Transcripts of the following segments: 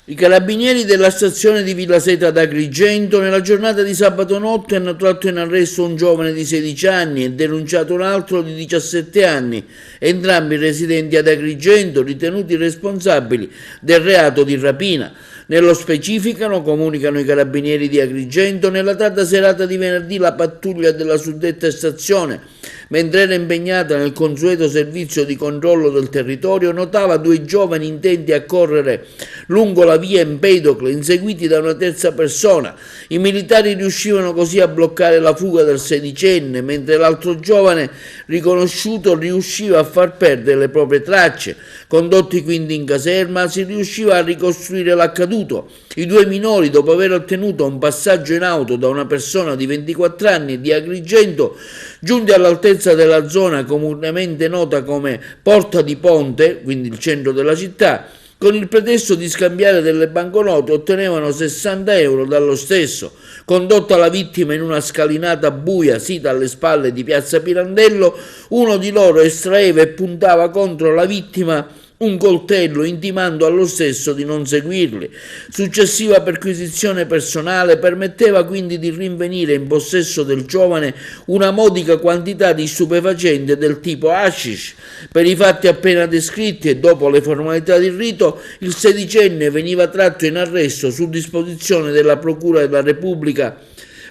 I carabinieri della stazione di Villaseta ad Agrigento nella giornata di sabato notte hanno tratto in arresto un giovane di 16 anni e denunciato un altro di 17 anni, entrambi residenti ad Agrigento, ritenuti responsabili del reato di rapina. Nello specifico, comunicano i carabinieri di Agrigento, nella tarda serata di venerdì la pattuglia della suddetta stazione, mentre era impegnata nel consueto servizio di controllo del territorio, notava due giovani intenti a correre lungo la via Empedocle, inseguiti da una terza persona. I militari riuscivano così a bloccare la fuga del sedicenne, mentre l'altro giovane riconosciuto riusciva a far perdere le proprie tracce. Condotti quindi in caserma, si riusciva a ricostruire l'accaduto. I due minori, dopo aver ottenuto un passaggio in auto da una persona di 24 anni di Agrigento, giunti all'altezza della zona comunemente nota come Porta di Ponte, quindi il centro della città, con il pretesto di scambiare delle banconote, ottenevano 60 euro dallo stesso. Condotta la vittima in una scalinata buia sita alle spalle di Piazza Pirandello, uno di loro estraeva e puntava contro la vittima un coltello, intimando allo stesso di non seguirli. Successiva perquisizione personale permetteva quindi di rinvenire in possesso del giovane una modica quantità di stupefacente del tipo hashish. Per i fatti appena descritti e dopo le formalità di rito, il sedicenne veniva tratto in arresto su disposizione della Procura della Repubblica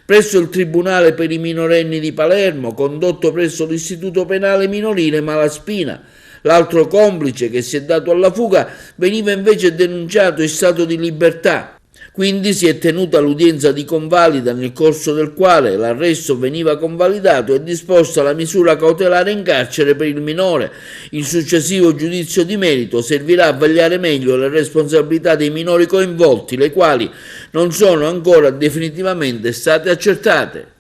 presso il Tribunale per i minorenni di Palermo, condotto presso l'Istituto Penale Minorile Malaspina. L'altro complice, che si è dato alla fuga, veniva invece denunciato in stato di libertà. Quindi si è tenuta l'udienza di convalida, nel corso del quale l'arresto veniva convalidato e disposta la misura cautelare in carcere per il minore. Il successivo giudizio di merito servirà a vagliare meglio le responsabilità dei minori coinvolti, le quali non sono ancora definitivamente state accertate.